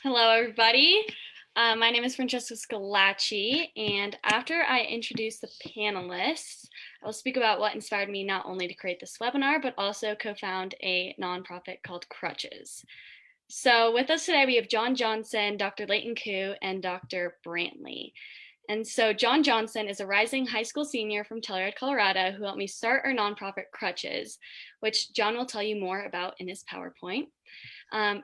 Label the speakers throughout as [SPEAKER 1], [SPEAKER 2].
[SPEAKER 1] Hello, everybody. My name is Francesca Schillaci, and after I introduce the panelists, I will speak about what inspired me not only to create this webinar, but also co-found a nonprofit called Crutches. So with us today, we have John Johnson, Dr. Leighton Ku, and Dr. Brantley. And so John Johnson is a rising high school senior from Telluride, Colorado, who helped me start our nonprofit Crutches, which John will tell you more about in his PowerPoint.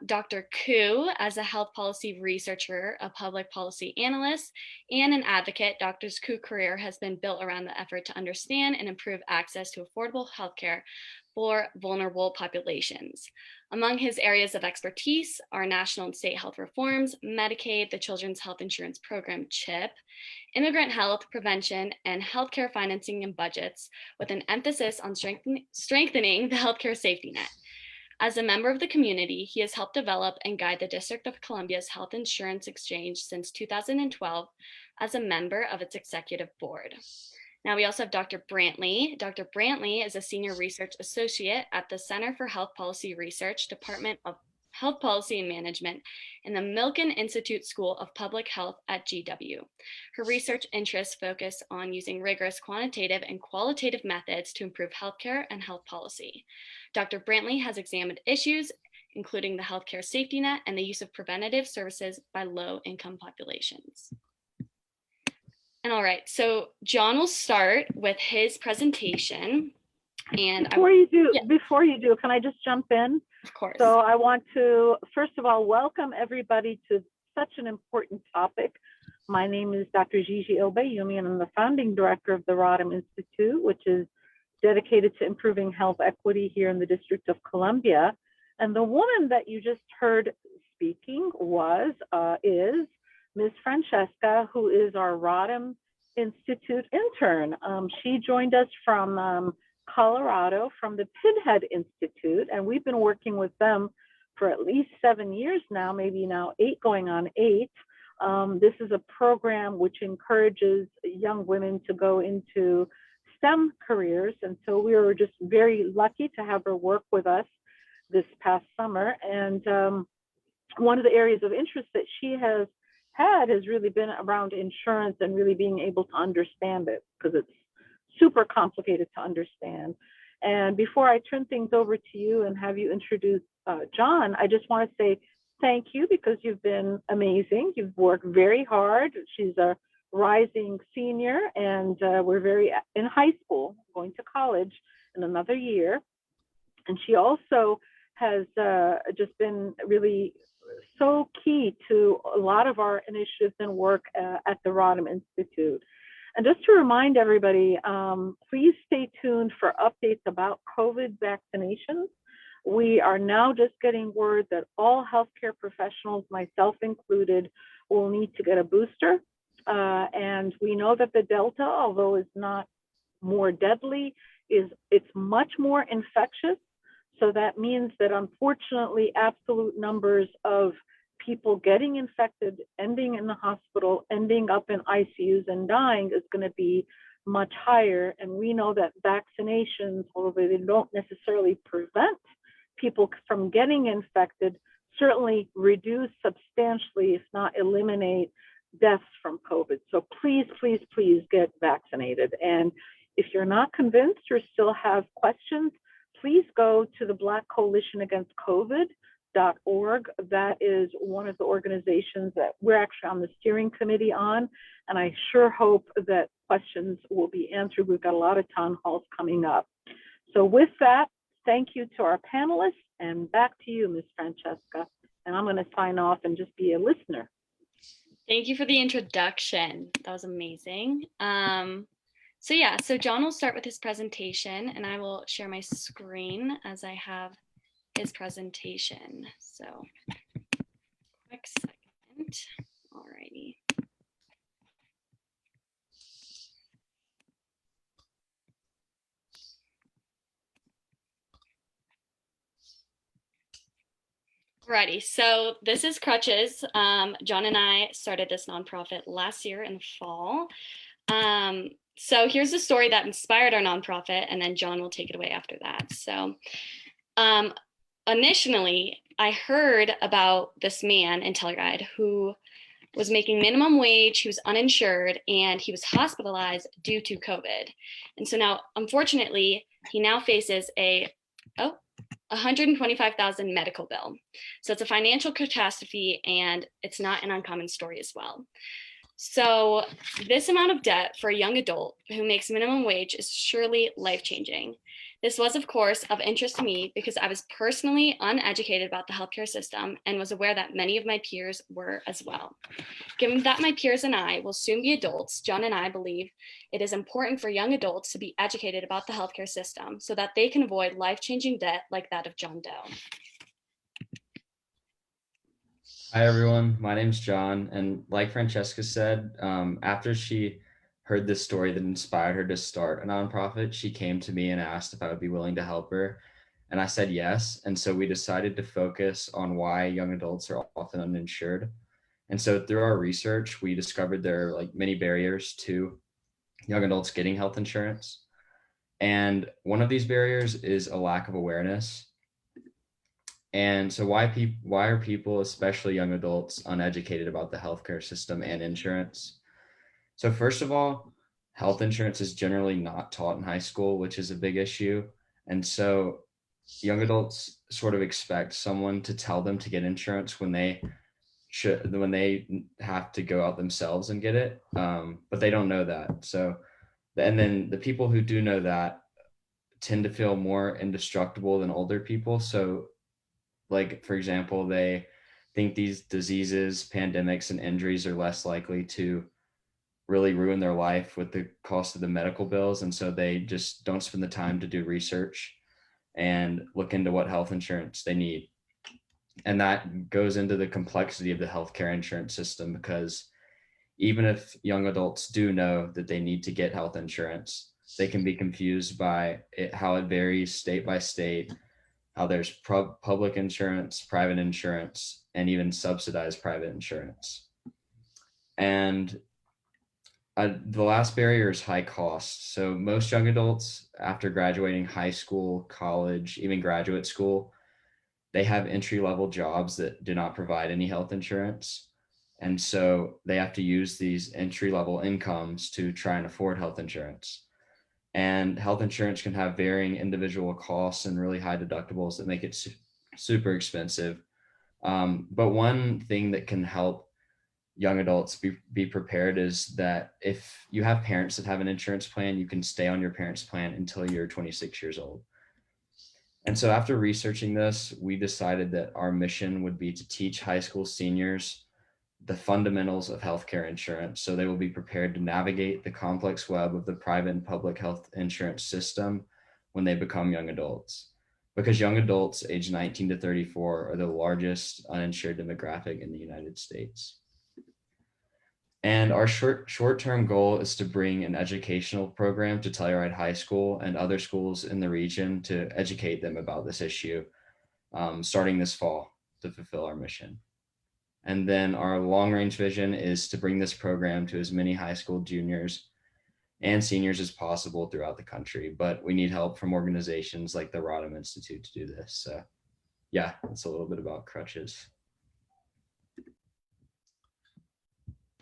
[SPEAKER 1] Dr. Ku, as a health policy researcher, a public policy analyst, and an advocate, Dr. Ku's career has been built around the effort to understand and improve access to affordable healthcare for vulnerable populations. Among his areas of expertise are national and state health reforms, Medicaid, the Children's Health Insurance Program, CHIP, immigrant health, prevention, and healthcare financing and budgets, with an emphasis on strengthening the healthcare safety net. As a member of the community, he has helped develop and guide the District of Columbia's Health Insurance Exchange since 2012 as a member of its executive board. Now we also have Dr. Brantley. Dr. Brantley is a senior research associate at the Center for Health Policy Research, Department of Health Policy and Management in the Milken Institute School of Public Health at GW. Her research interests focus on using rigorous quantitative and qualitative methods to improve healthcare and health policy. Dr. Brantley has examined issues including the healthcare safety net and the use of preventative services by low-income populations. And all right, so John will start with his presentation. And
[SPEAKER 2] before you do, can I just jump in?
[SPEAKER 1] Of course.
[SPEAKER 2] So I want to, first of all, welcome everybody to such an important topic. My name is Dr. Gigi Obey, and I'm the founding director of the Rodham Institute, which is dedicated to improving health equity here in the District of Columbia. And the woman that you just heard speaking is Ms. Francesca, who is our Rodham Institute intern. She joined us from Colorado, from the Pinhead Institute, and we've been working with them for at least 7 years now, maybe now 8 going on 8. This is a program which encourages young women to go into STEM careers, and so we were just very lucky to have her work with us this past summer. And one of the areas of interest that she has had has really been around insurance and really being able to understand it, because it's super complicated to understand. And before I turn things over to you and have you introduce John, I just want to say thank you, because you've been amazing. You've worked very hard. She's a rising senior, and we're in high school, going to college in another year. And she also has just been really so key to a lot of our initiatives and work at the Rodham Institute. And just to remind everybody, please stay tuned for updates about COVID vaccinations. We are now just getting word that all healthcare professionals, myself included, will need to get a booster. And we know that the Delta, although is not more deadly, it's much more infectious. So that means that unfortunately, absolute numbers of people getting infected, ending in the hospital, ending up in ICUs and dying is going to be much higher. And we know that vaccinations, although they don't necessarily prevent people from getting infected, certainly reduce substantially, if not eliminate, deaths from COVID. So please, please, please get vaccinated. And if you're not convinced or still have questions, please go to the Black Coalition Against COVID.org. That is one of the organizations that we're actually on the steering committee on, and I sure hope that questions will be answered. We've got a lot of town halls coming up. So with that, thank you to our panelists, and back to you, Ms. Francesca. And I'm going to sign off and just be a listener.
[SPEAKER 1] Thank you for the introduction. That was amazing. So John will start with his presentation, and I will share my screen as I have his presentation. So quick second. All righty. Alrighty, so this is Crutches. John and I started this nonprofit last year in the fall. So here's the story that inspired our nonprofit, and then John will take it away after that. So initially, I heard about this man in Teleguide who was making minimum wage, he was uninsured, and he was hospitalized due to COVID. And so now, unfortunately, he now faces a $125,000 medical bill. So it's a financial catastrophe, and it's not an uncommon story as well. So this amount of debt for a young adult who makes minimum wage is surely life-changing. This was, of course, of interest to me because I was personally uneducated about the healthcare system and was aware that many of my peers were as well. Given that my peers and I will soon be adults, John and I believe it is important for young adults to be educated about the healthcare system so that they can avoid life-changing debt like that of John Doe.
[SPEAKER 3] Hi, everyone. My name's John. And like Francesca said, after she heard this story that inspired her to start a nonprofit, she came to me and asked if I would be willing to help her. And I said yes. And so we decided to focus on why young adults are often uninsured. And so through our research, we discovered there are many barriers to young adults getting health insurance. And one of these barriers is a lack of awareness. And so why are people, especially young adults, uneducated about the healthcare system and insurance? So first of all, health insurance is generally not taught in high school, which is a big issue. And so young adults sort of expect someone to tell them to get insurance when they have to go out themselves and get it. But they don't know that. So, and then the people who do know that tend to feel more indestructible than older people. So for example, they think these diseases, pandemics, and injuries are less likely to really ruin their life with the cost of the medical bills. And so they just don't spend the time to do research and look into what health insurance they need. And that goes into the complexity of the healthcare insurance system, because even if young adults do know that they need to get health insurance, they can be confused by how it varies state by state, how there's public insurance, private insurance, and even subsidized private insurance. And the last barrier is high cost. So most young adults, after graduating high school, college, even graduate school, they have entry-level jobs that do not provide any health insurance. And so they have to use these entry-level incomes to try and afford health insurance. And health insurance can have varying individual costs and really high deductibles that make it super expensive. But one thing that can help young adults be prepared is that if you have parents that have an insurance plan, you can stay on your parents' plan until you're 26 years old. And so after researching this, we decided that our mission would be to teach high school seniors the fundamentals of healthcare insurance, so they will be prepared to navigate the complex web of the private and public health insurance system when they become young adults. Because young adults aged 19 to 34 are the largest uninsured demographic in the United States. And our short-term goal is to bring an educational program to Telluride High School and other schools in the region to educate them about this issue, starting this fall, to fulfill our mission. And then our long-range vision is to bring this program to as many high school juniors and seniors as possible throughout the country. But we need help from organizations like the Rodham Institute to do this. So yeah, that's a little bit about crutches.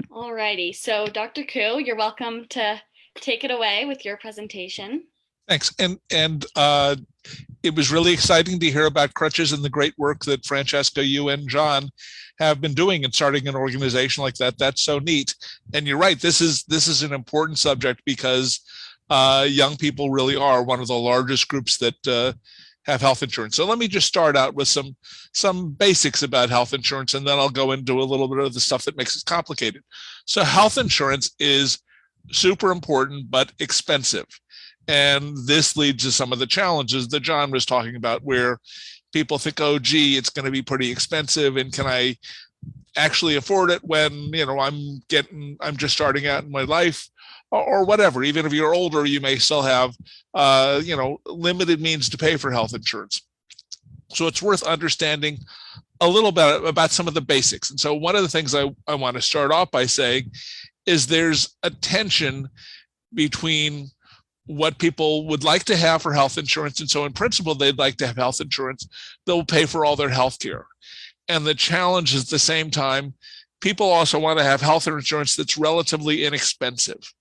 [SPEAKER 1] All righty. So Dr. Ku, you're welcome to take it away with your presentation.
[SPEAKER 4] Thanks. And it was really exciting to hear about crutches and the great work that Francesca, you, and John have been doing in starting an organization like that. That's so neat. And you're right. This is an important subject because young people really are one of the largest groups that have health insurance. So let me just start out with some basics about health insurance, and then I'll go into a little bit of the stuff that makes it complicated. So health insurance is super important, but expensive. And this leads to some of the challenges that John was talking about, where people think, oh, gee, it's going to be pretty expensive. And can I actually afford it when, I'm just starting out in my life or whatever. Even if you're older, you may still have, limited means to pay for health insurance. So it's worth understanding a little bit about some of the basics. And so one of the things I want to start off by saying is there's a tension between what people would like to have for health insurance. And so in principle, they'd like to have health insurance that will pay for all their health care. And the challenge is at the same time, people also want to have health insurance that's relatively inexpensive.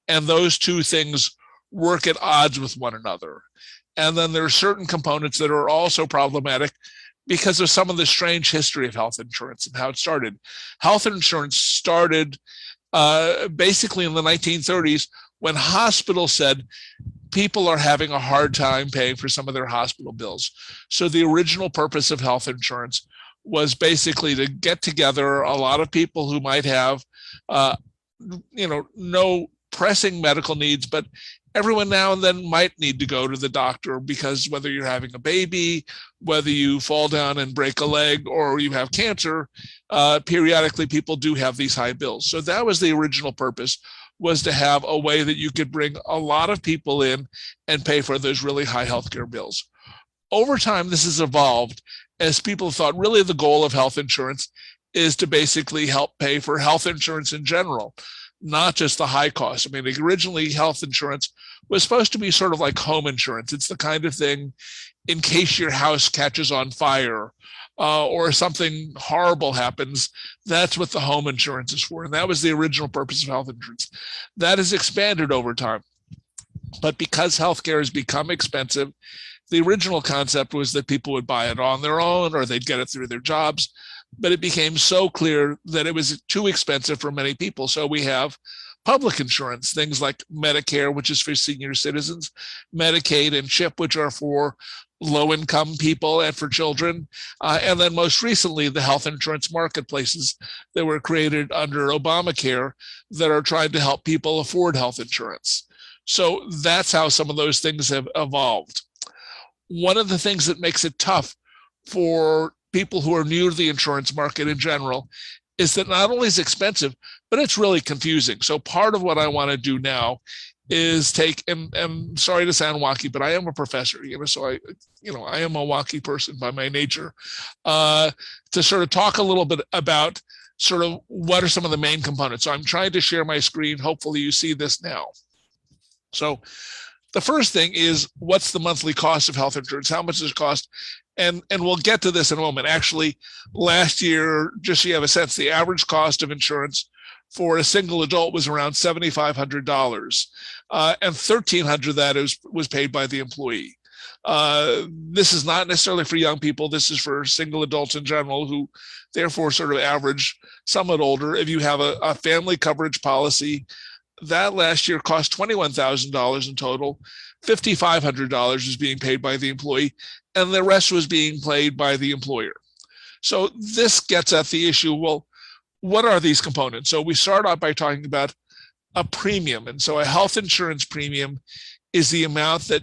[SPEAKER 4] And those two things work at odds with one another. And then there are certain components that are also problematic because of some of the strange history of health insurance and how it started. Health insurance started basically in the 1930s when hospitals said people are having a hard time paying for some of their hospital bills. So the original purpose of health insurance was basically to get together a lot of people who might have, no pressing medical needs, but everyone now and then might need to go to the doctor because whether you're having a baby, whether you fall down and break a leg, or you have cancer, periodically people do have these high bills. So that was the original purpose, was to have a way that you could bring a lot of people in and pay for those really high healthcare bills. Over time, this has evolved as people thought really the goal of health insurance is to basically help pay for health insurance in general, not just the high cost. I mean, originally health insurance was supposed to be sort of like home insurance. It's the kind of thing in case your house catches on fire or something horrible happens, that's what the home insurance is for. And that was the original purpose of health insurance. That has expanded over time. But because healthcare has become expensive, the original concept was that people would buy it on their own or they'd get it through their jobs. But it became so clear that it was too expensive for many people. So we have public insurance, things like Medicare, which is for senior citizens, Medicaid and CHIP, which are for low-income people and for children. And then most recently, the health insurance marketplaces that were created under Obamacare that are trying to help people afford health insurance. So that's how some of those things have evolved. One of the things that makes it tough for people who are new to the insurance market in general is that not only is it expensive, but it's really confusing. So part of what I want to do now is take, and I'm sorry to sound wacky, but I am a professor, so I am a wacky person by my nature, to sort of talk a little bit about sort of what are some of the main components. So I'm trying to share my screen. Hopefully you see this now. So the first thing is, what's the monthly cost of health insurance? How much does it cost? And we'll get to this in a moment. Actually, last year, just so you have a sense, the average cost of insurance for a single adult was around $7,500, and $1,300 of that was paid by the employee. This is not necessarily for young people. This is for single adults in general who therefore sort of average somewhat older. If you have a family coverage policy, that last year cost $21,000 in total. $5,500 was being paid by the employee, and the rest was being paid by the employer. So this gets at the issue, well, what are these components? So we start out by talking about a premium. And so a health insurance premium is the amount that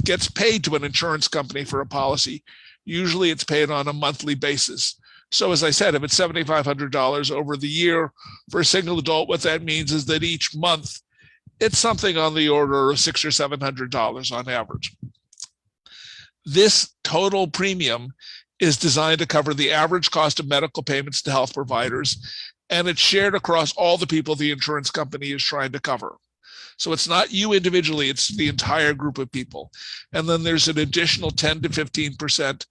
[SPEAKER 4] gets paid to an insurance company for a policy. Usually it's paid on a monthly basis. So as I said, if it's $7,500 over the year for a single adult, what that means is that each month it's something on the order of $600 or $700 on average. This total premium is designed to cover the average cost of medical payments to health providers, and it's shared across all the people the insurance company is trying to cover. So it's not you individually, it's the entire group of people. And then there's an additional 10 to 15%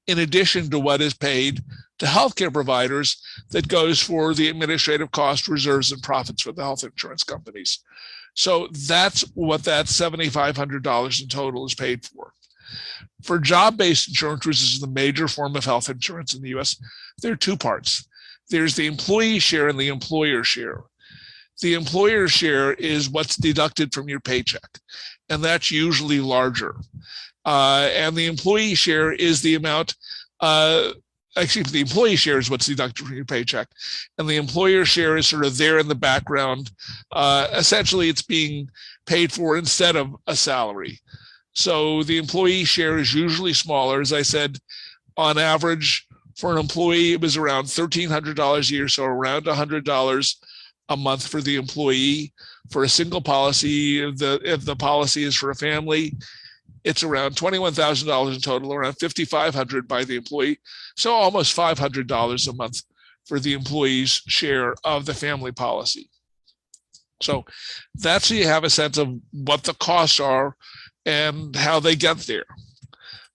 [SPEAKER 4] in addition to what is paid to healthcare providers that goes for the administrative cost, reserves, and profits for the health insurance companies. So that's what that $7,500 in total is paid for. For job-based insurance, which is the major form of health insurance in the US, there are two parts. There's the employee share and the employer share. The employer share is what's deducted from your paycheck, and that's usually larger. And the employee share is the amount, the employee share is what's deducted from your paycheck, and the employer share is sort of there in the background. Essentially, it's being paid for instead of a salary. So the employee share is usually smaller. As I said, on average, for an employee, it was around $1,300 a year, so around $100 a month for the employee. For a single policy, if the policy is for a family, it's around $21,000 in total, around $5,500 by the employee. So almost $500 a month for the employee's share of the family policy. So that's so you have a sense of what the costs are and how they get there.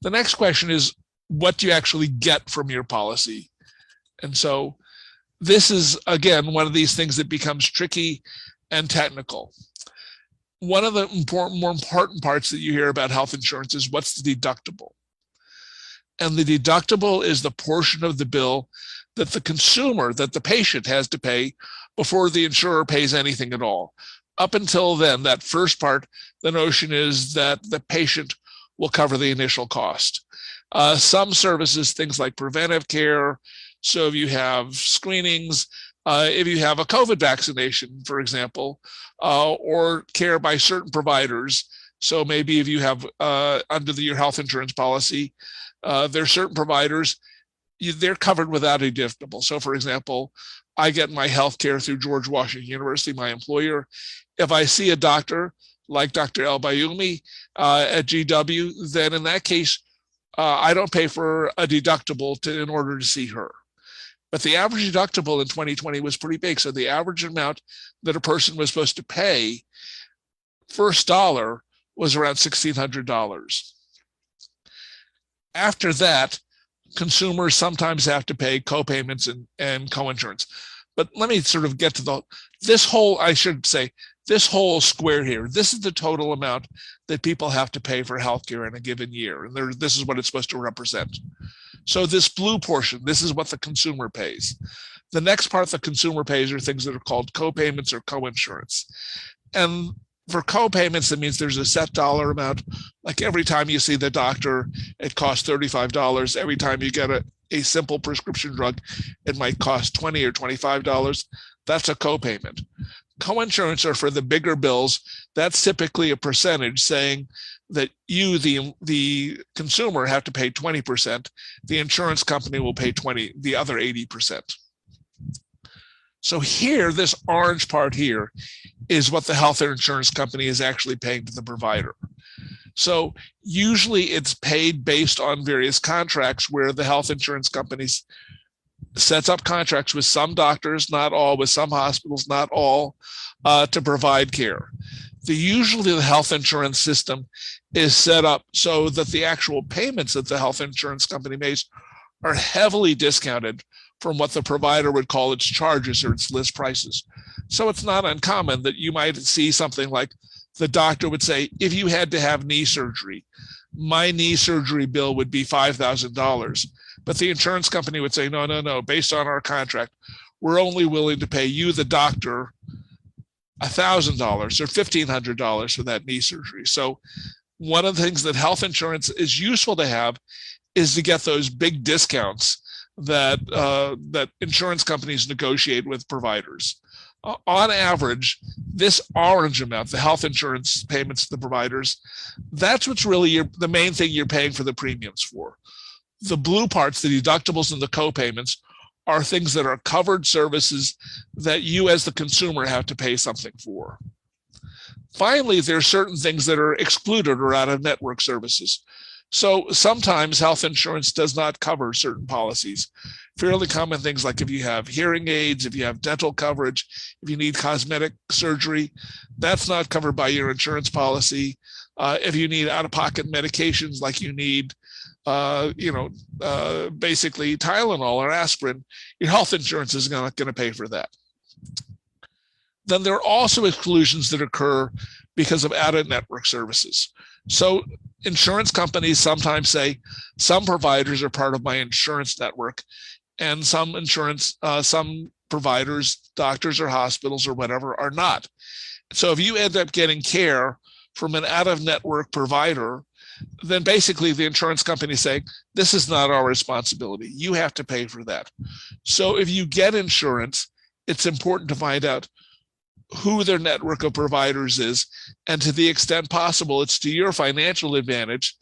[SPEAKER 4] The next question is, what do you actually get from your policy? And so this is, again, one of these things that becomes tricky and technical. One of the more important parts that you hear about health insurance is what's the deductible. And the deductible is the portion of the bill that the consumer, that the patient has to pay before the insurer pays anything at all. Up until then, that first part, the notion is that the patient will cover the initial cost. Some services, things like preventive care, so if you have screenings, if you have a COVID vaccination, for example, or care by certain providers, so maybe if you have under your health insurance policy, there are certain providers, they're covered without a deductible. So for example, I get my health care through George Washington University, my employer. If I see a doctor like Dr. El Bayoumi at GW, then in that case, I don't pay for a deductible in order to see her. But the average deductible in 2020 was pretty big. So the average amount that a person was supposed to pay, first dollar, was around $1,600. After that, consumers sometimes have to pay co-payments and co-insurance. But let me sort of get to this whole square here. This is the total amount that people have to pay for healthcare in a given year. And this is what it's supposed to represent. So this blue portion, this is what the consumer pays. The next part the consumer pays are things that are called co-payments or co-insurance. And for co-payments, that means there's a set dollar amount. Like every time you see the doctor, it costs $35. Every time you get a simple prescription drug, it might cost $20 or $25. That's a co-payment. Co-insurance are for the bigger bills. That's typically a percentage saying that you, the consumer, have to pay 20%. The insurance company will pay the other 80%. So here, this orange part here is what the health insurance company is actually paying to the provider. So usually it's paid based on various contracts where the health insurance companies sets up contracts with some doctors, not all, with some hospitals, not all, to provide care. Usually the health insurance system is set up so that the actual payments that the health insurance company makes are heavily discounted from what the provider would call its charges or its list prices. So it's not uncommon that you might see something like the doctor would say, if you had to have knee surgery, my knee surgery bill would be $5,000. But the insurance company would say, no, based on our contract, we're only willing to pay you, the doctor, $1,000 or $1,500 for that knee surgery. So one of the things that health insurance is useful to have is to get those big discounts that insurance companies negotiate with providers. On average, this orange amount, the health insurance payments to the providers, that's what's really the main thing you're paying for the premiums for. The blue parts, the deductibles and the co-payments, are things that are covered services that you as the consumer have to pay something for. Finally, there are certain things that are excluded or out of network services. So sometimes health insurance does not cover certain policies. Fairly common things like if you have hearing aids, if you have dental coverage, if you need cosmetic surgery, that's not covered by your insurance policy. If you need out-of-pocket medications like you need basically Tylenol or aspirin, your health insurance is not going to pay for that. Then there are also exclusions that occur because of out-of-network services. So insurance companies sometimes say some providers are part of my insurance network, and some providers, doctors or hospitals or whatever, are not. So if you end up getting care from an out-of-network provider, then basically the insurance company is saying, this is not our responsibility. You have to pay for that. So if you get insurance, it's important to find out who their network of providers is, and to the extent possible, it's to your financial advantage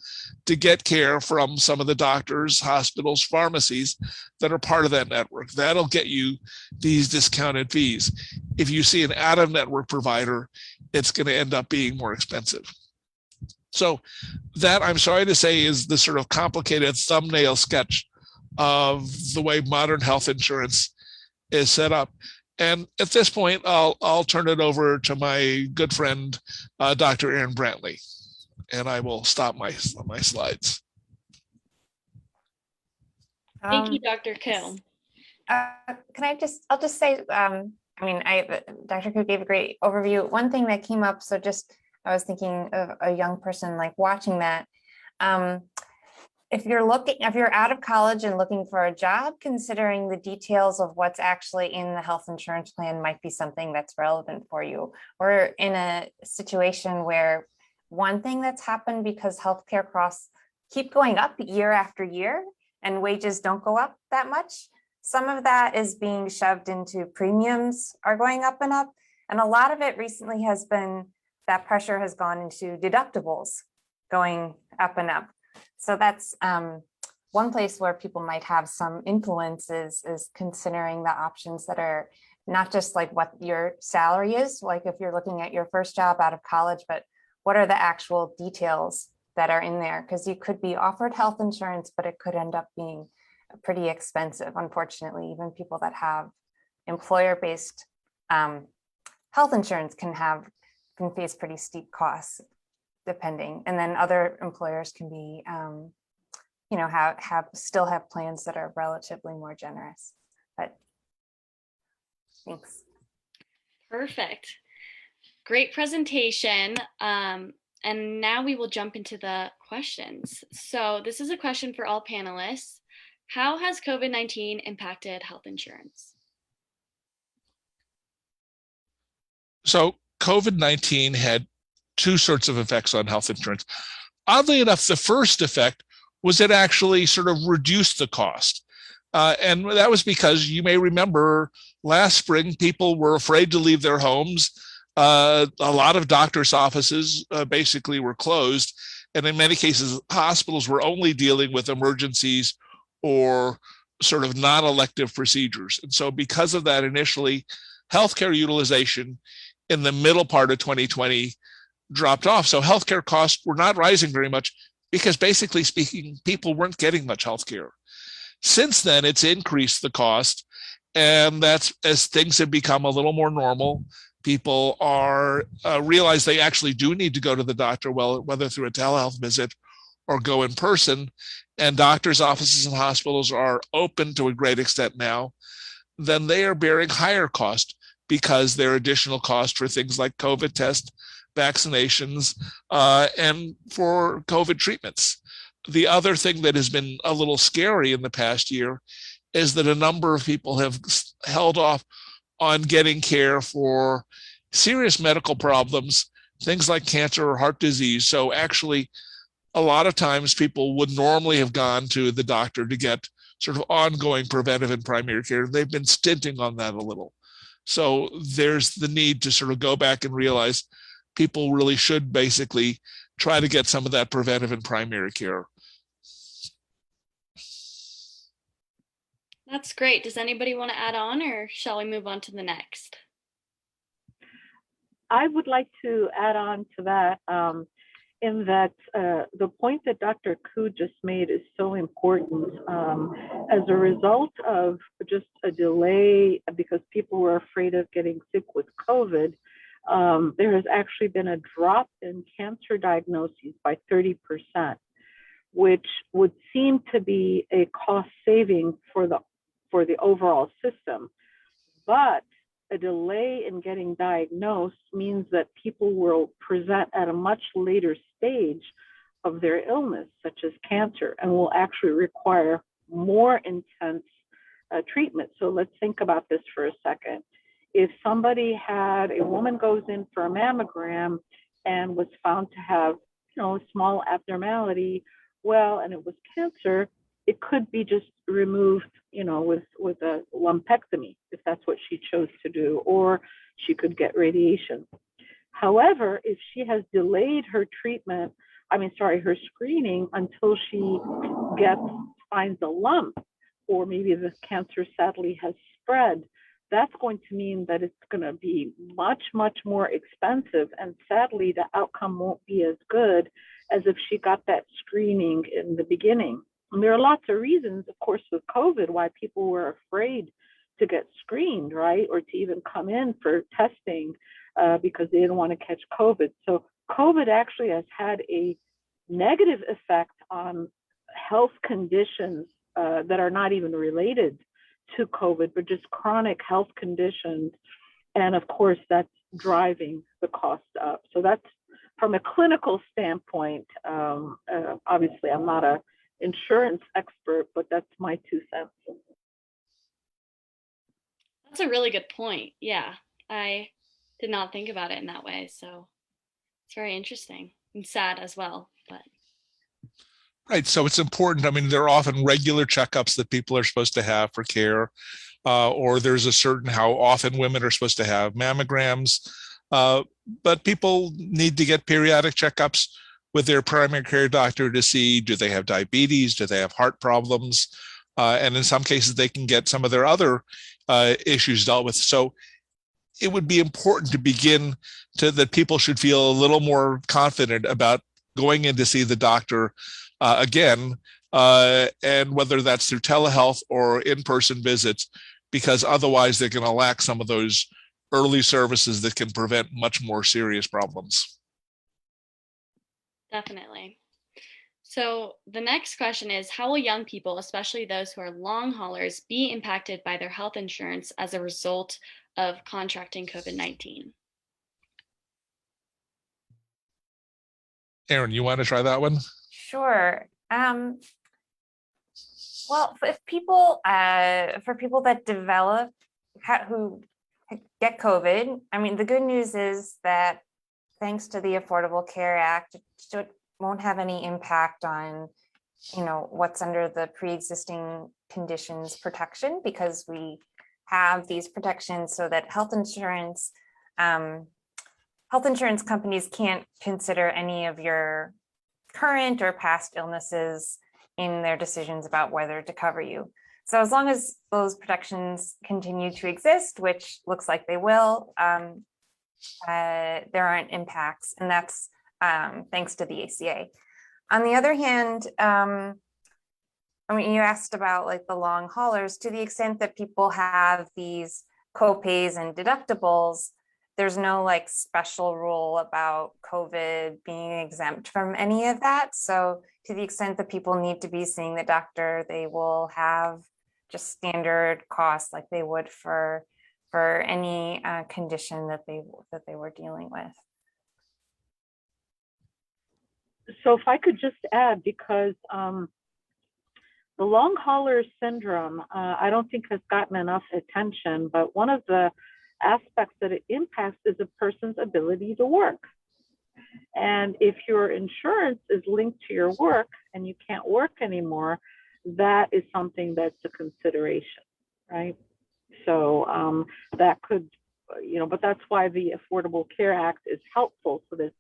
[SPEAKER 4] to get care from some of the doctors, hospitals, pharmacies that are part of that network. That'll get you these discounted fees. If you see an out-of-network provider, it's going to end up being more expensive. So that, I'm sorry to say, is the sort of complicated thumbnail sketch of the way modern health insurance is set up. And at this point, I'll turn it over to my good friend, Dr. Erin Brantley, and I will stop my slides.
[SPEAKER 1] Thank you, Dr. Ku.
[SPEAKER 5] I'll just say, Dr. Ku gave a great overview. One thing that came up, I was thinking of a young person like watching that. If you're out of college and looking for a job, considering the details of what's actually in the health insurance plan might be something that's relevant for you. Or in a situation where one thing that's happened because healthcare costs keep going up year after year and wages don't go up that much, some of that is being shoved into premiums are going up and up. And a lot of it recently has been that pressure has gone into deductibles going up and up. So that's one place where people might have some influence is considering the options that are not just like what your salary is, like if you're looking at your first job out of college, but what are the actual details that are in there? Because you could be offered health insurance, but it could end up being pretty expensive. Unfortunately, even people that have employer-based health insurance can face pretty steep costs depending. And then other employers can be, still have plans that are relatively more generous. But thanks.
[SPEAKER 1] Perfect. Great presentation. And now we will jump into the questions. So this is a question for all panelists. How has COVID-19 impacted health insurance?
[SPEAKER 4] So COVID-19 had two sorts of effects on health insurance. Oddly enough, the first effect was it actually sort of reduced the cost. And that was because you may remember last spring, people were afraid to leave their homes. A lot of doctors' offices basically were closed. And in many cases, hospitals were only dealing with emergencies or sort of non-elective procedures. And so because of that, initially, healthcare utilization in the middle part of 2020 dropped off. So healthcare costs were not rising very much because basically speaking, people weren't getting much healthcare. Since then, it's increased the cost. And that's as things have become a little more normal, people are realize they actually do need to go to the doctor, whether through a telehealth visit or go in person. And doctors' offices and hospitals are open to a great extent now. Then they are bearing higher cost because there are additional costs for things like COVID tests, vaccinations, and for COVID treatments. The other thing that has been a little scary in the past year is that a number of people have held off on getting care for serious medical problems, things like cancer or heart disease. So actually, a lot of times people would normally have gone to the doctor to get sort of ongoing preventive and primary care. They've been stinting on that a little. So there's the need to sort of go back and realize people really should basically try to get some of that preventive and primary care.
[SPEAKER 1] That's great. Does anybody want to add on, or shall we move on to the next?
[SPEAKER 2] I would like to add on to that, in that the point that Dr. Ku just made is so important. As a result of just a delay because people were afraid of getting sick with COVID, there has actually been a drop in cancer diagnoses by 30%, which would seem to be a cost saving for the overall system. But a delay in getting diagnosed means that people will present at a much later stage of their illness, such as cancer, and will actually require more intense treatment. So let's think about this for a second. If a woman goes in for a mammogram and was found to have, a small abnormality, and it was cancer, it could be just removed, with a lumpectomy, if that's what she chose to do, or she could get radiation. However, if she has delayed her screening until she finds a lump, or maybe the cancer sadly has spread, that's going to mean that it's going to be much, much more expensive. And sadly, the outcome won't be as good as if she got that screening in the beginning. And there are lots of reasons, of course, with COVID, why people were afraid to get screened, right? Or to even come in for testing because they didn't want to catch COVID. So COVID actually has had a negative effect on health conditions that are not even related to COVID, but just chronic health conditions. And of course, that's driving the cost up. So that's from a clinical standpoint. Obviously, I'm not an insurance expert, but that's my 2 cents.
[SPEAKER 1] That's a really good point. Yeah, I did not think about it in that way. So it's very interesting and sad as well. But
[SPEAKER 4] Right. So it's important. I mean, there are often regular checkups that people are supposed to have for care, or there's a certain how often women are supposed to have mammograms. But people need to get periodic checkups with their primary care doctor to see, do they have diabetes? Do they have heart problems? And in some cases, they can get some of their other issues dealt with. So it would be important to begin that people should feel a little more confident about going in to see the doctor again, and whether that's through telehealth or in-person visits, because otherwise they're going to lack some of those early services that can prevent much more serious problems.
[SPEAKER 1] definitely. So the next question is, how will young people, especially those who are long haulers, be impacted by their health insurance as a result of contracting COVID-19?
[SPEAKER 4] Erin, you want to try that one?
[SPEAKER 5] Sure. Well, if people, for people that develop, who get COVID, I mean, the good news is that thanks to the Affordable Care Act, it won't have any impact on, what's under the pre-existing conditions protection, because we have these protections so that health insurance companies can't consider any of your current or past illnesses in their decisions about whether to cover you. So as long as those protections continue to exist, which looks like they will, there aren't impacts, and that's thanks to the ACA. On the other hand, I mean, you asked about like the long haulers. To the extent that people have these co-pays and deductibles, there's no like special rule about COVID being exempt from any of that. So to the extent that people need to be seeing the doctor, they will have just standard costs like they would for any condition that they were dealing with.
[SPEAKER 2] So if I could just add, because the long hauler syndrome, I don't think has gotten enough attention, but one of the aspects that it impacts is a person's ability to work. And if your insurance is linked to your work and you can't work anymore, that is something that's a consideration, right? So that could, but that's why the Affordable Care Act is helpful, so that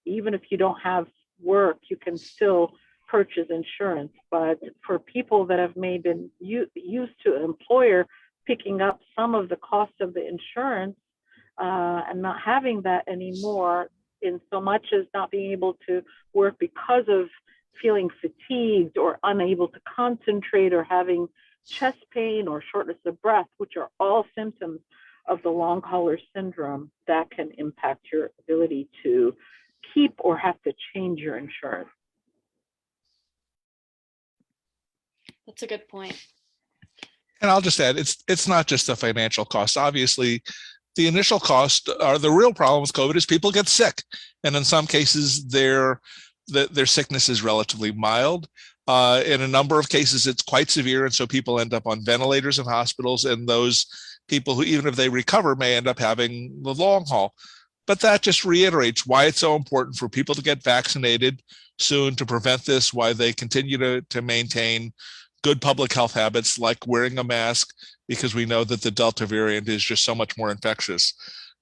[SPEAKER 2] even if you don't have work, you can still purchase insurance. But for people that have maybe been used to an employer picking up some of the cost of the insurance and not having that anymore, in so much as not being able to work because of feeling fatigued or unable to concentrate or having chest pain or shortness of breath, which are all symptoms of the long hauler syndrome, that can impact your ability to keep or have to change your insurance.
[SPEAKER 1] That's a good point.
[SPEAKER 4] And I'll just add, it's not just the financial cost. Obviously, the initial cost, or the real problem with COVID, is people get sick, and in some cases, their sickness is relatively mild. In a number of cases, it's quite severe, and so people end up on ventilators in hospitals, and those people who, even if they recover, may end up having the long haul. But that just reiterates why it's so important for people to get vaccinated soon to prevent this, why they continue to maintain good public health habits like wearing a mask, because we know that the Delta variant is just so much more infectious,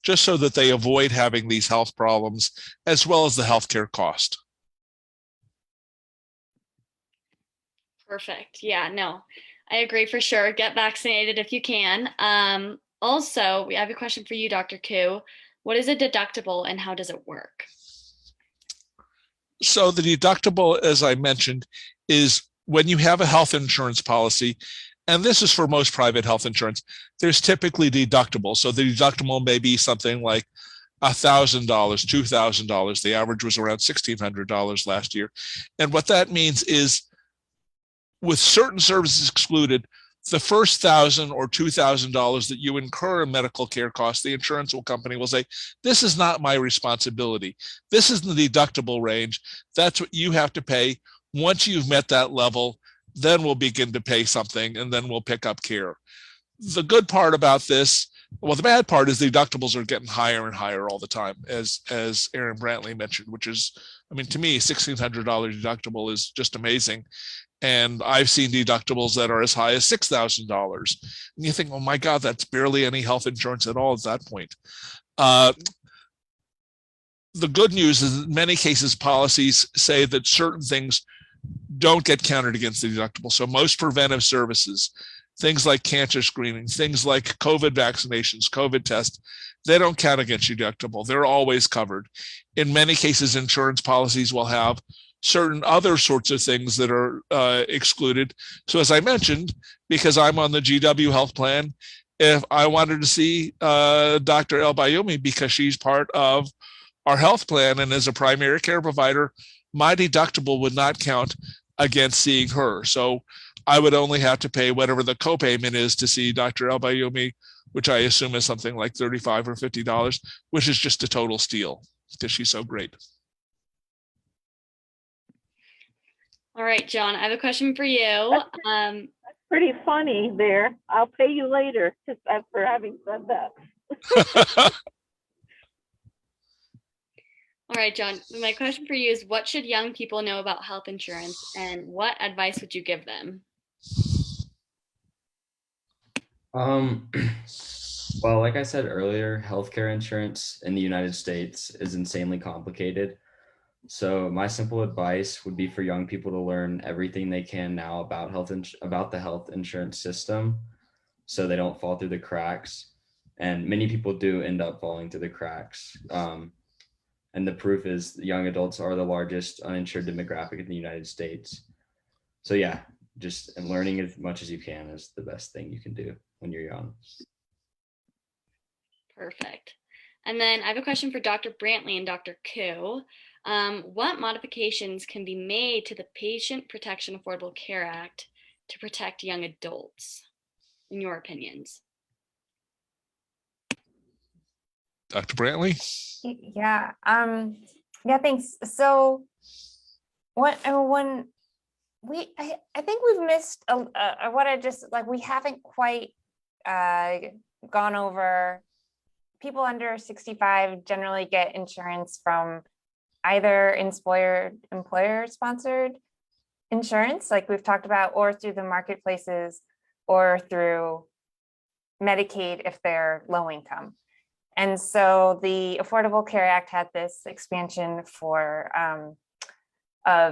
[SPEAKER 4] just so that they avoid having these health problems as well as the healthcare cost.
[SPEAKER 1] Perfect. Yeah, no, I agree for sure. Get vaccinated if you can. Also, we have a question for you, Dr. Ku. What is a deductible and how does it work?
[SPEAKER 4] So the deductible, as I mentioned, is when you have a health insurance policy and this is for most private health insurance, there's typically deductible. So the deductible may be something like $1,000, $2,000. The average was around $1,600 last year. And what that means is, with certain services excluded, the first $1,000 or $2,000 that you incur in medical care costs, the insurance company will say, this is not my responsibility. This is the deductible range. That's what you have to pay. Once you've met that level, then we'll begin to pay something, and then we'll pick up care. The good part about this, well, the bad part is the deductibles are getting higher and higher all the time, as Erin Brantley mentioned, which is, I mean, to me, $1,600 deductible is just amazing. And I've seen deductibles that are as high as $6,000. And you think, oh my God, that's barely any health insurance at all at that point. The good news is in many cases, policies say that certain things don't get counted against the deductible. So most preventive services, things like cancer screening, things like COVID vaccinations, COVID tests, they don't count against your deductible. They're always covered. In many cases, insurance policies will have certain other sorts of things that are excluded. So as I mentioned, because I'm on the GW health plan, if I wanted to see Dr. El Bayoumi because she's part of our health plan and is a primary care provider, my deductible would not count against seeing her. So I would only have to pay whatever the copayment is to see Dr. El Bayoumi, which I assume is something like $35 or $50, which is just a total steal because she's so great.
[SPEAKER 1] All right, John, I have a question for you.
[SPEAKER 2] Pretty funny there. I'll pay you later just for having said that.
[SPEAKER 1] All right, John, my question for you is, what should young people know about health insurance, and what advice would you give them?
[SPEAKER 3] Well, like I said earlier, healthcare insurance in the United States is insanely complicated. So my simple advice would be for young people to learn everything they can now about the health insurance system, so they don't fall through the cracks. And many people do end up falling through the cracks. And the proof is young adults are the largest uninsured demographic in the United States. So yeah, just learning as much as you can is the best thing you can do when you're young.
[SPEAKER 1] Perfect. And then I have a question for Dr. Brantley and Dr. Ku. What modifications can be made to the Patient Protection Affordable Care Act to protect young adults, in your opinions?
[SPEAKER 4] Dr. Brantley?
[SPEAKER 5] Yeah. Yeah, thanks. So I think we've missed what I just, like, we haven't quite gone over. People under 65 generally get insurance from either employer sponsored insurance, like we've talked about, or through the marketplaces, or through Medicaid if they're low income. And so the Affordable Care Act had this expansion of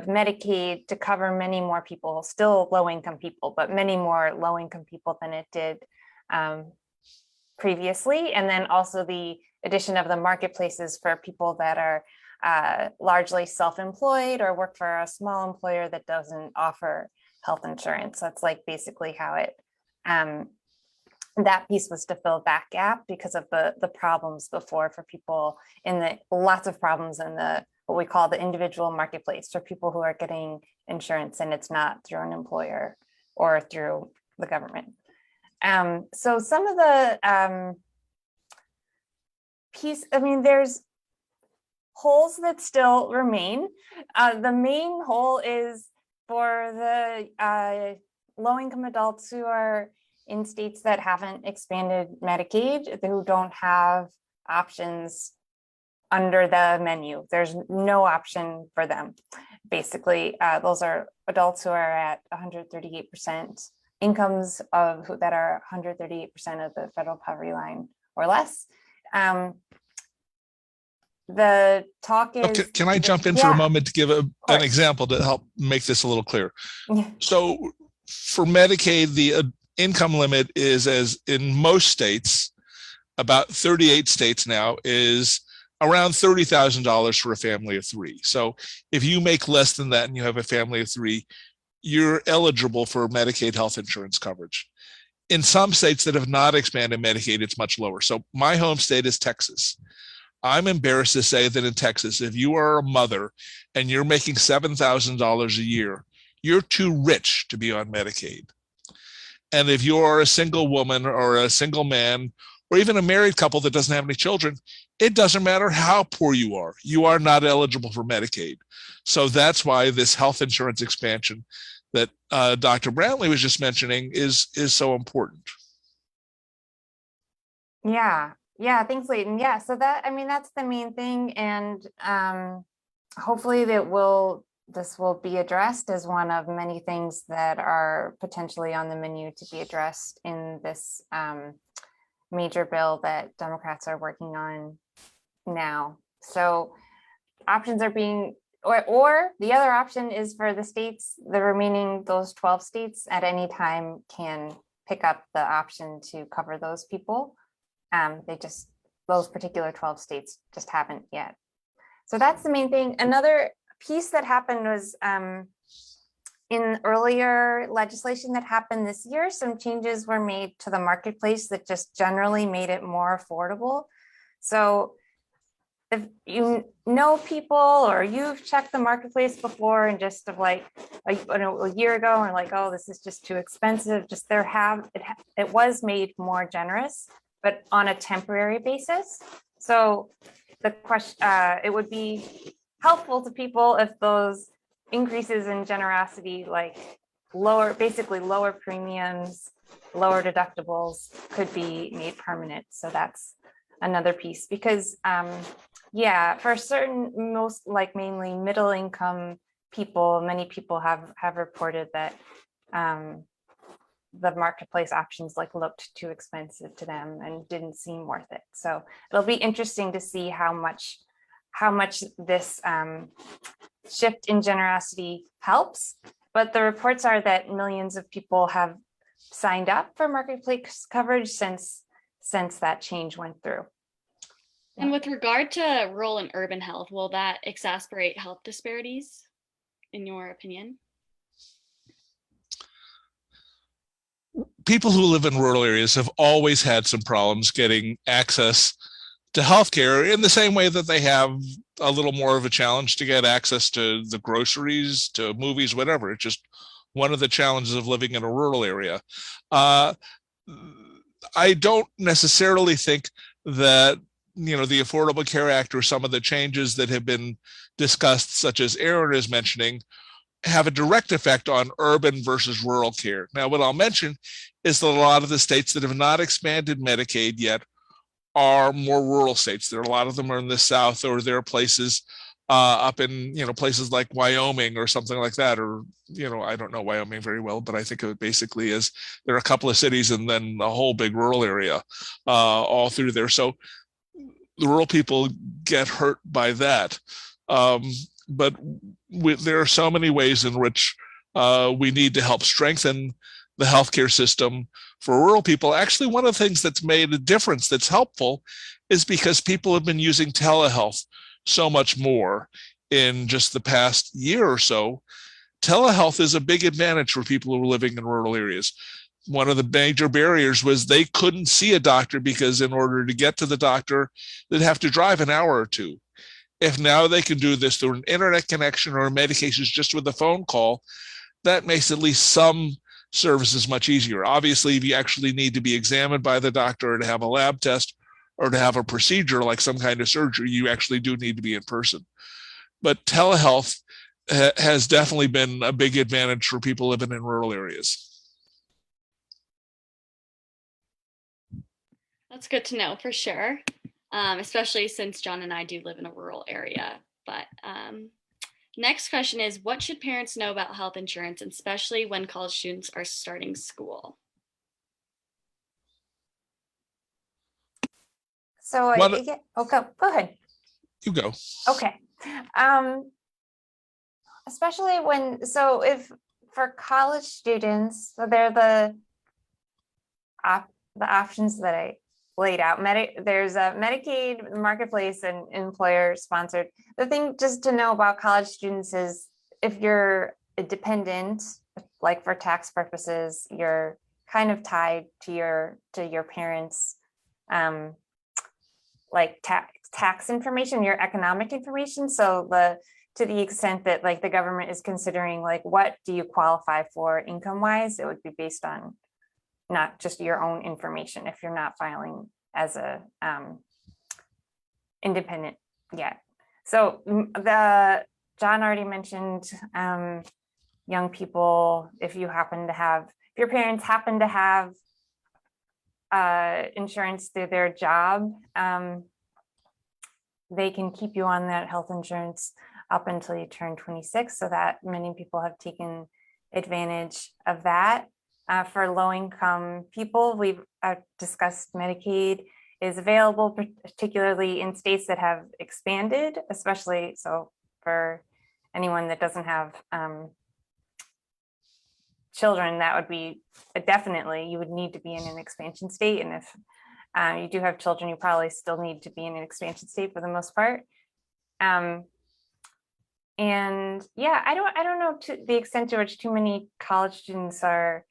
[SPEAKER 5] Medicaid to cover many more people, still low income people, but many more low income people than it did previously. And then also the addition of the marketplaces for people that are largely self-employed or work for a small employer that doesn't offer health insurance. That's like basically how it that piece was to fill that gap because of the problems before for people lots of problems in what we call the individual marketplace for people who are getting insurance and it's not through an employer or through the government. So some of the there's holes that still remain. The main hole is for the low-income adults who are in states that haven't expanded Medicaid, who don't have options under the menu. There's no option for them. Basically, those are adults who are at 138% incomes that are 138% of the federal poverty line or less. The talk is—
[SPEAKER 4] Okay, can I jump in for a moment to give an example to help make this a little clearer?
[SPEAKER 5] Yeah.
[SPEAKER 4] So for Medicaid, the income limit is, as in most states, about 38 states now, is around $30,000 for a family of three. So if you make less than that and you have a family of three, you're eligible for Medicaid health insurance coverage. In some states that have not expanded Medicaid, it's much lower. So my home state is Texas. I'm embarrassed to say that in Texas, if you are a mother and you're making $7,000 a year, you're too rich to be on Medicaid. And if you are a single woman or a single man, or even a married couple that doesn't have any children, it doesn't matter how poor you are not eligible for Medicaid. So that's why this health insurance expansion that Dr. Brantley was just mentioning is so important.
[SPEAKER 5] Yeah, thanks, Leighton. Yeah, so that's the main thing, and hopefully this will be addressed as one of many things that are potentially on the menu to be addressed in this major bill that Democrats are working on now. So options are being, or the other option is for the states, the remaining, those 12 states at any time can pick up the option to cover those people. Those particular 12 states just haven't yet. So that's the main thing. Another piece that happened was in earlier legislation that happened this year, some changes were made to the marketplace that just generally made it more affordable. So if you know people or you've checked the marketplace before and just of like a year ago and like, oh, this is just too expensive, just it was made more generous, but on a temporary basis. So the question, it would be helpful to people if those increases in generosity, like basically lower premiums, lower deductibles, could be made permanent. So that's another piece, because for certain, mainly middle income people, many people have reported that the marketplace options looked too expensive to them and didn't seem worth it. So it'll be interesting to see how much this shift in generosity helps. But the reports are that millions of people have signed up for marketplace coverage since that change went through.
[SPEAKER 1] And with regard to rural and urban health, will that exacerbate health disparities, in your opinion?
[SPEAKER 4] People who live in rural areas have always had some problems getting access to healthcare, in the same way that they have a little more of a challenge to get access to the groceries, to movies, whatever. It's just one of the challenges of living in a rural area. I don't necessarily think that the Affordable Care Act or some of the changes that have been discussed, such as Erin is mentioning, have a direct effect on urban versus rural care. Now, what I'll mention is that a lot of the states that have not expanded Medicaid yet are more rural states. There are a lot of them are in the South, or there are places up in places like Wyoming or something like that, or I don't know Wyoming very well, but I think of it basically as there are a couple of cities and then a whole big rural area all through there. So the rural people get hurt by that. But there are so many ways in which we need to help strengthen the healthcare system for rural people. Actually, one of the things that's made a difference that's helpful is because people have been using telehealth so much more in just the past year or so. Telehealth is a big advantage for people who are living in rural areas. One of the major barriers was they couldn't see a doctor because in order to get to the doctor, they'd have to drive an hour or two. If now they can do this through an internet connection or medications just with a phone call, that makes at least some services much easier. Obviously, if you actually need to be examined by the doctor or to have a lab test or to have a procedure like some kind of surgery, you actually do need to be in person. But telehealth has definitely been a big advantage for people living in rural areas.
[SPEAKER 1] That's good to know for sure, especially since John and I do live in a rural area. But next question is, what should parents know about health insurance, especially when college students are starting school?
[SPEAKER 5] So go ahead.
[SPEAKER 4] You go.
[SPEAKER 5] Okay. Especially if for college students, so they're the options that I laid out. There's a Medicaid marketplace and employer sponsored. The thing just to know about college students is if you're a dependent like for tax purposes, you're kind of tied to your parents' like tax information, your economic information. So to the extent that like the government is considering like what do you qualify for income wise, it would be based on not just your own information if you're not filing as a independent yet. So John already mentioned young people, if your parents happen to have insurance through their job, they can keep you on that health insurance up until you turn 26. So that many people have taken advantage of that. For low-income people, we've discussed Medicaid is available, particularly in states that have expanded, especially so for anyone that doesn't have children, that would be definitely, you would need to be in an expansion state. And if you do have children, you probably still need to be in an expansion state for the most part. And yeah, I don't know to the extent to which too many college students are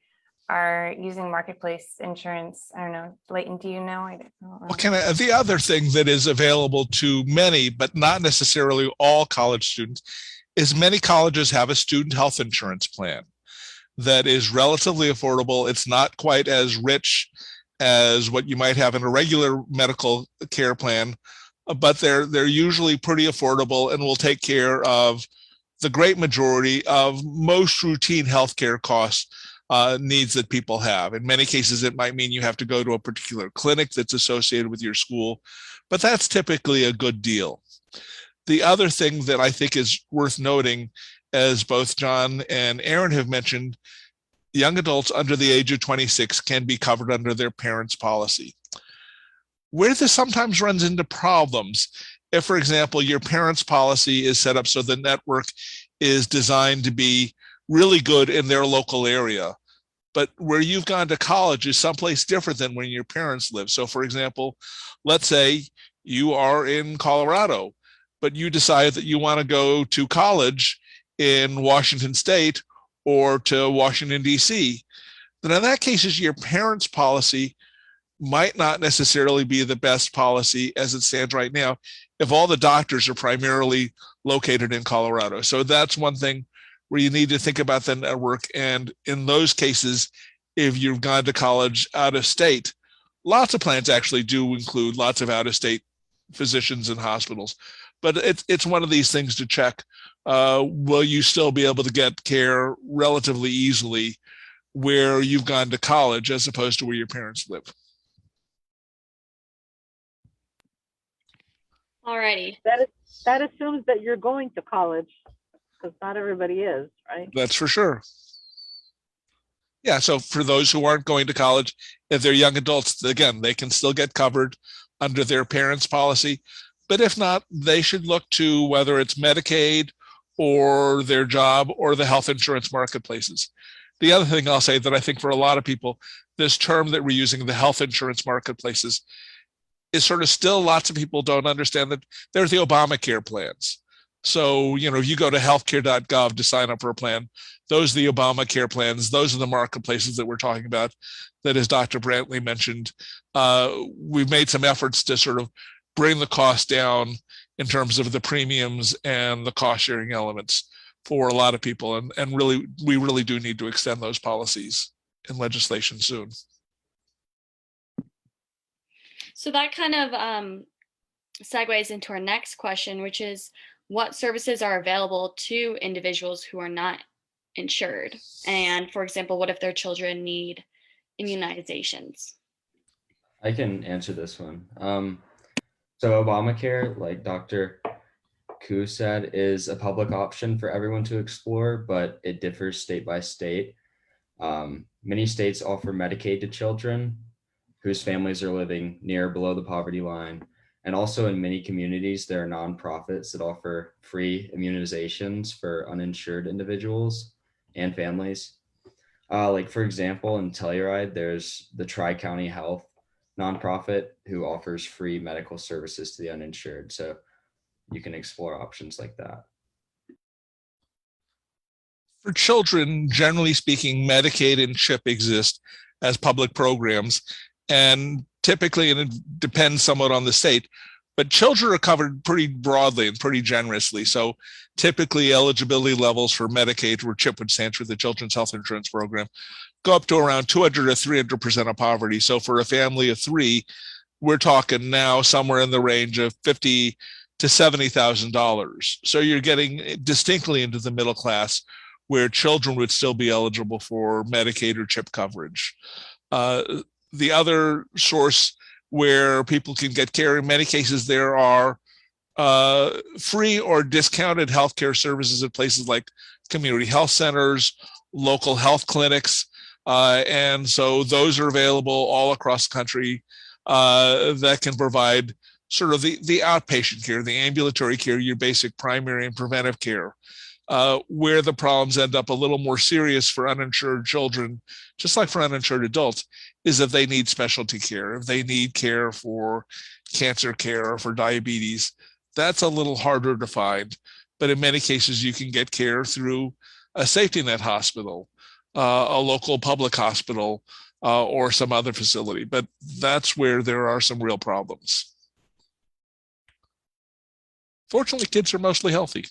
[SPEAKER 5] using marketplace insurance. I don't know, Leighton, do you know? I don't know.
[SPEAKER 4] Well, the other thing that is available to many, but not necessarily all college students, is many colleges have a student health insurance plan that is relatively affordable. It's not quite as rich as what you might have in a regular medical care plan, but they're usually pretty affordable and will take care of the great majority of most routine healthcare costs needs that people have. In many cases, it might mean you have to go to a particular clinic that's associated with your school, but that's typically a good deal. The other thing that I think is worth noting, as both John and Erin have mentioned, young adults under the age of 26 can be covered under their parents' policy. Where this sometimes runs into problems, if, for example, your parents' policy is set up so the network is designed to be really good in their local area, but where you've gone to college is someplace different than when your parents live. So, for example, let's say you are in Colorado, but you decide that you want to go to college in Washington State or to Washington, D.C., then in that case, your parents' policy might not necessarily be the best policy as it stands right now if all the doctors are primarily located in Colorado. So that's one thing where you need to think about the network. And in those cases, if you've gone to college out of state, lots of plans actually do include lots of out of state physicians and hospitals. But it's one of these things to check. Will you still be able to get care relatively easily where you've gone to college as opposed to where your parents live?
[SPEAKER 1] Alrighty.
[SPEAKER 2] That assumes that you're going to college, because not everybody is, right?
[SPEAKER 4] That's for sure. Yeah, so for those who aren't going to college, if they're young adults, again, they can still get covered under their parents' policy. But if not, they should look to whether it's Medicaid or their job or the health insurance marketplaces. The other thing I'll say that I think for a lot of people, this term that we're using, the health insurance marketplaces, is sort of still lots of people don't understand that there's the Obamacare plans. So, if you go to healthcare.gov to sign up for a plan, those are the Obamacare plans. Those are the marketplaces that we're talking about that, as Dr. Brantley mentioned, we've made some efforts to sort of bring the cost down in terms of the premiums and the cost sharing elements for a lot of people. And really, we really do need to extend those policies in legislation soon.
[SPEAKER 1] So that kind of segues into our next question, which is what services are available to individuals who are not insured? And for example, what if their children need immunizations?
[SPEAKER 3] I can answer this one. So Obamacare, like Dr. Ku said, is a public option for everyone to explore, but it differs state by state. Many states offer Medicaid to children whose families are living near or below the poverty line. And also in many communities, there are nonprofits that offer free immunizations for uninsured individuals and families. Like for example, in Telluride, there's the Tri-County Health nonprofit who offers free medical services to the uninsured. So you can explore options like that.
[SPEAKER 4] For children, generally speaking, Medicaid and CHIP exist as public programs. And typically, and it depends somewhat on the state, but children are covered pretty broadly and pretty generously. So typically eligibility levels for Medicaid, where CHIP would stand for the Children's Health Insurance Program, go up to around 200 to 300% of poverty. So for a family of three, we're talking now somewhere in the range of $50,000 to $70,000. So you're getting distinctly into the middle class, where children would still be eligible for Medicaid or CHIP coverage. The other source where people can get care, in many cases, there are free or discounted healthcare services at places like community health centers, local health clinics. And so those are available all across the country that can provide sort of the outpatient care, the ambulatory care, your basic primary and preventive care. Where the problems end up a little more serious for uninsured children, just like for uninsured adults, is if they need specialty care, if they need care for cancer care or for diabetes. That's a little harder to find. But in many cases, you can get care through a safety net hospital, a local public hospital, or some other facility. But that's where there are some real problems. Fortunately, kids are mostly healthy.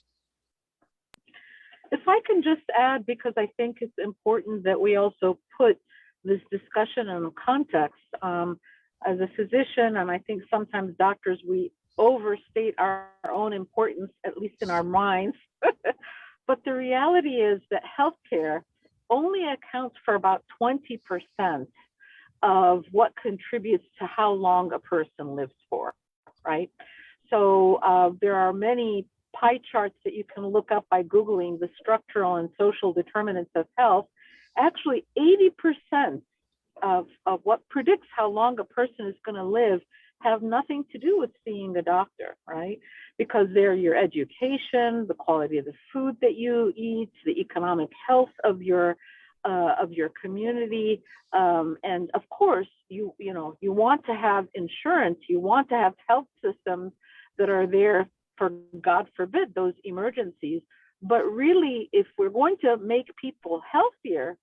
[SPEAKER 2] If I can just add, because I think it's important that we also put this discussion in context. As a physician, and I think sometimes doctors, we overstate our own importance, at least in our minds. But the reality is that healthcare only accounts for about 20% of what contributes to how long a person lives for, right? So there are many pie charts that you can look up by Googling the structural and social determinants of health. Actually, 80% of what predicts how long a person is going to live have nothing to do with seeing a doctor, right? Because they're your education, the quality of the food that you eat, the economic health of your community, and of course, you want to have insurance, you want to have health systems that are there for, God forbid, those emergencies. But really, if we're going to make people healthier,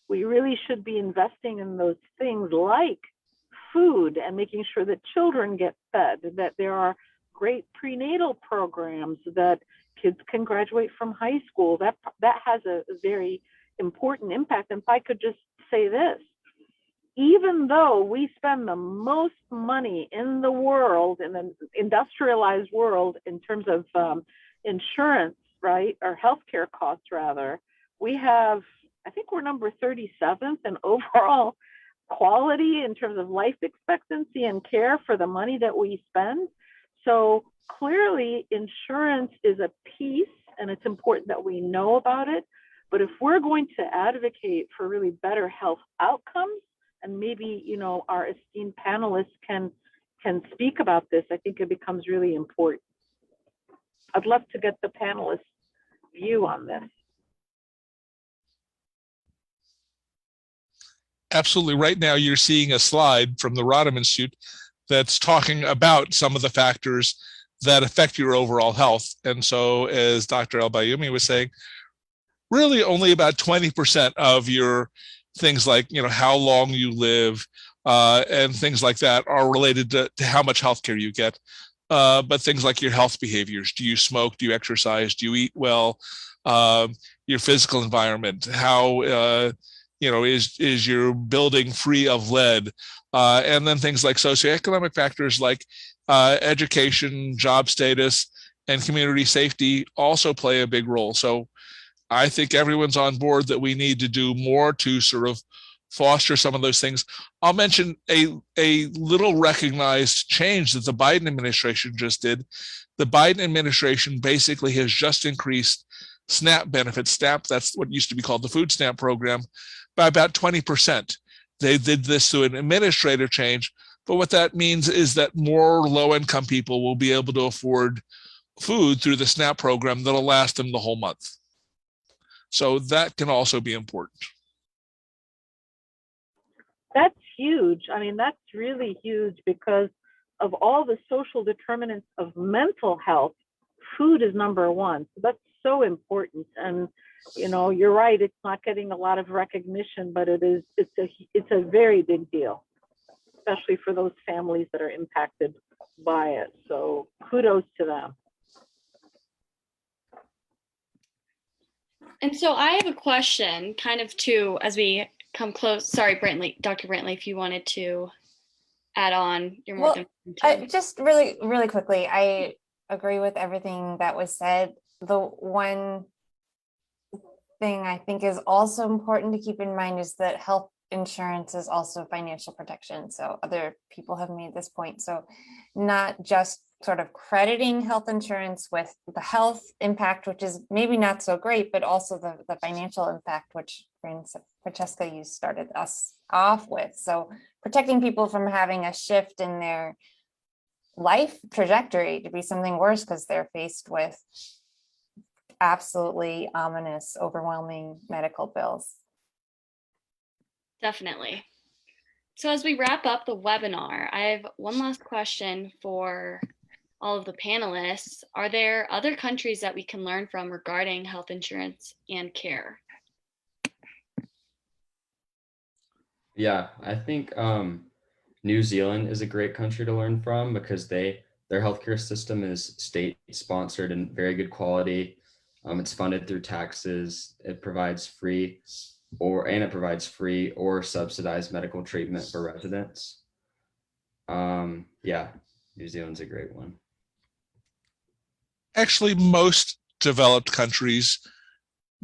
[SPEAKER 2] we really should be investing in those things like food and making sure that children get fed, that there are great prenatal programs, that kids can graduate from high school. That has a very important impact. And if I could just say this, even though we spend the most money in the world, in the industrialized world, in terms of insurance, right, or healthcare costs rather, we have, I think we're number 37th in overall quality in terms of life expectancy and care for the money that we spend. So clearly insurance is a piece, and it's important that we know about it. But if we're going to advocate for really better health outcomes, and maybe, our esteemed panelists can speak about this, I think it becomes really important. I'd love to get the panelists' view on this.
[SPEAKER 4] Absolutely. Right now, you're seeing a slide from the Rodham Institute that's talking about some of the factors that affect your overall health. And so, as Dr. El-Bayoumi was saying, really only about 20% of your things like, how long you live and things like that are related to how much healthcare you get. But things like your health behaviors, do you smoke, do you exercise, do you eat well, your physical environment, how, is your building free of lead? And then things like socioeconomic factors like education, job status, and community safety also play a big role. So I think everyone's on board that we need to do more to sort of foster some of those things. I'll mention a little recognized change that the Biden administration just did. The Biden administration basically has just increased SNAP benefits. SNAP, that's what used to be called the food stamp program, by about 20%. They did this through an administrative change, but what that means is that more low-income people will be able to afford food through the SNAP program that'll last them the whole month. So that can also be important.
[SPEAKER 2] That's huge. I mean, that's really huge, because of all the social determinants of mental health, food is number one. So that's so important. And you're right, it's not getting a lot of recognition, but it's a very big deal, especially for those families that are impacted by it. So kudos to them.
[SPEAKER 1] And so I have a question kind of too, as we come close. Sorry, Brantley, Dr. Brantley, if you wanted to add on, you're more than welcome to.
[SPEAKER 5] Just really, really quickly, I agree with everything that was said. The one thing I think is also important to keep in mind is that health insurance is also financial protection. So other people have made this point. So not just sort of crediting health insurance with the health impact, which is maybe not so great, but also the financial impact, which Francesca, you started us off with. So protecting people from having a shift in their life trajectory to be something worse because they're faced with absolutely ominous, overwhelming medical bills.
[SPEAKER 1] Definitely. So as we wrap up the webinar, I have one last question for all of the panelists. Are there other countries that we can learn from regarding health insurance and care?
[SPEAKER 3] Yeah, I think New Zealand is a great country to learn from because their healthcare system is state sponsored and very good quality. It's funded through taxes. It provides free or subsidized medical treatment for residents. Yeah, New Zealand's a great one.
[SPEAKER 4] Actually, most developed countries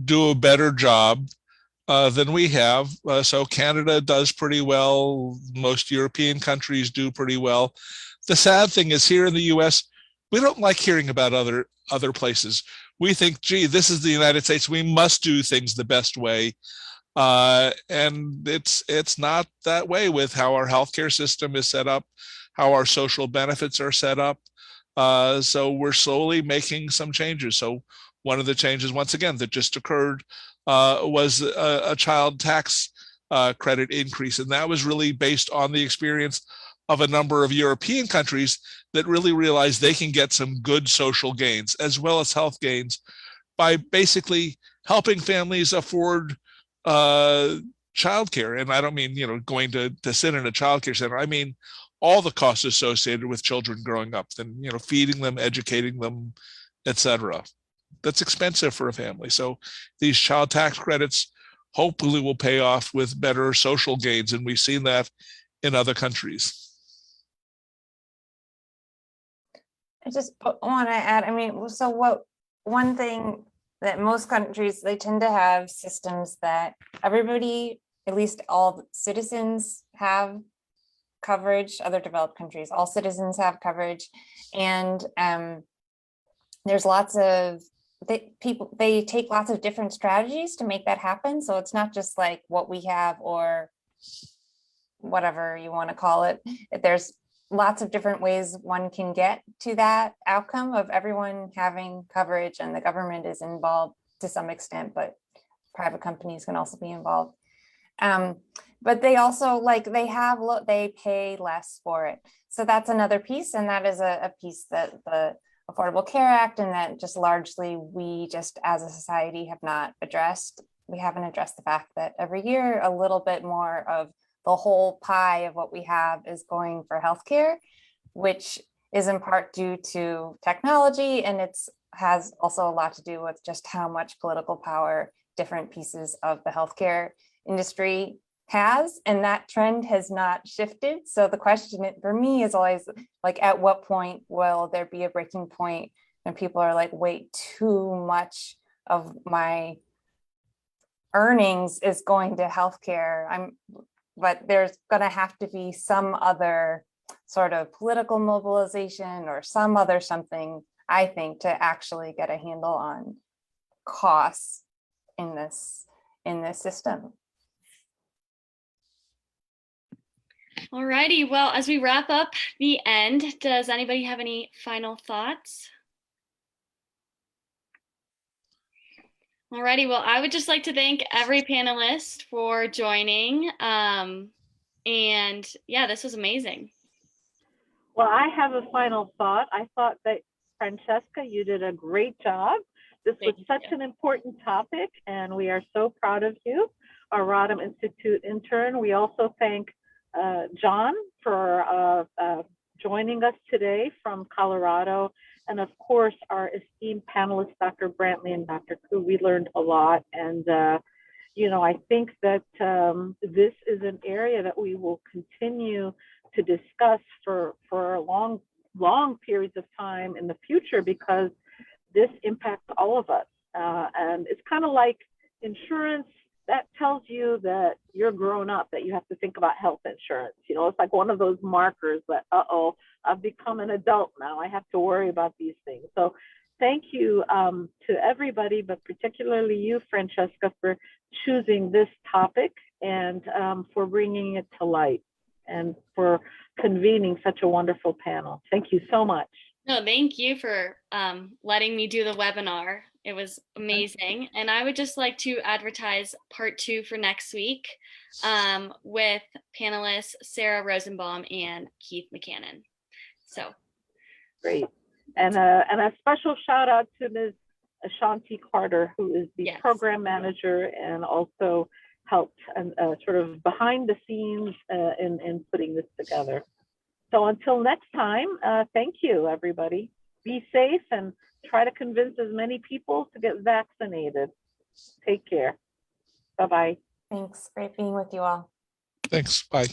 [SPEAKER 4] do a better job than we have. So Canada does pretty well. Most European countries do pretty well. The sad thing is here in the US, we don't like hearing about other places. We think, gee, this is the United States. We must do things the best way. And it's not that way with how our healthcare system is set up, how our social benefits are set up. So we're slowly making some changes. So one of the changes, once again, that just occurred was a child tax credit increase. And that was really based on the experience of a number of European countries that really realized they can get some good social gains as well as health gains by basically helping families afford childcare. And I don't mean, going to sit in a childcare center. I mean, all the costs associated with children growing up, then, feeding them, educating them, etc. That's expensive for a family. So these child tax credits hopefully will pay off with better social gains. And we've seen that in other countries.
[SPEAKER 5] I just want to add, one thing that most countries, they tend to have systems that everybody, at least all citizens, have coverage. Other developed countries, all citizens have coverage. And there's lots of they take lots of different strategies to make that happen. So it's not just like what we have or whatever you want to call it. There's lots of different ways one can get to that outcome of everyone having coverage, and the government is involved to some extent, but private companies can also be involved. But they also they pay less for it. So that's another piece. And that is a piece that the Affordable Care Act, and that just largely we just as a society have not addressed. We haven't addressed the fact that every year a little bit more of the whole pie of what we have is going for healthcare, which is in part due to technology, and has also a lot to do with just how much political power different pieces of the healthcare industry has, and that trend has not shifted. So the question for me is always like, at what point will there be a breaking point and people are like, wait, too much of my earnings is going to healthcare? But there's going to have to be some other sort of political mobilization or some other something, I think, to actually get a handle on costs in this system.
[SPEAKER 1] Alrighty, well, as we wrap up the end, does anybody have any final thoughts? Alrighty, well, I would just like to thank every panelist for joining. And yeah, this was amazing.
[SPEAKER 2] Well, I have a final thought. I thought that, Francesca, you did a great job This was
[SPEAKER 1] Thank
[SPEAKER 2] such
[SPEAKER 1] you.
[SPEAKER 2] an important topic, and we are so proud of you, our Rodham Institute intern. We also thank John for joining us today from Colorado, and of course, our esteemed panelists, Dr. Brantley and Dr. Ku. We learned a lot, and you know, I think that this is an area that we will continue to discuss for long periods of time in the future, because this impacts all of us. And it's kind of like insurance that tells you that you're grown up, that you have to think about health insurance. You know, it's like one of those markers that, uh-oh, I've become an adult now. I have to worry about these things. So thank you to everybody, but particularly you, Francesca, for choosing this topic and for bringing it to light and for convening such a wonderful panel. Thank you so much.
[SPEAKER 1] No, thank you for letting me do the webinar. It was amazing. And I would just like to advertise part 2 for next week with panelists Sarah Rosenbaum and Keith McCannon. So
[SPEAKER 2] great. And a special shout out to Ms. Ashanti Carter, who is the program manager and also helped and sort of behind the scenes in putting this together. So until next time, thank you, everybody. Be safe and try to convince as many people to get vaccinated. Take care. Bye-bye.
[SPEAKER 5] Thanks. Great being with you all.
[SPEAKER 4] Thanks. Bye.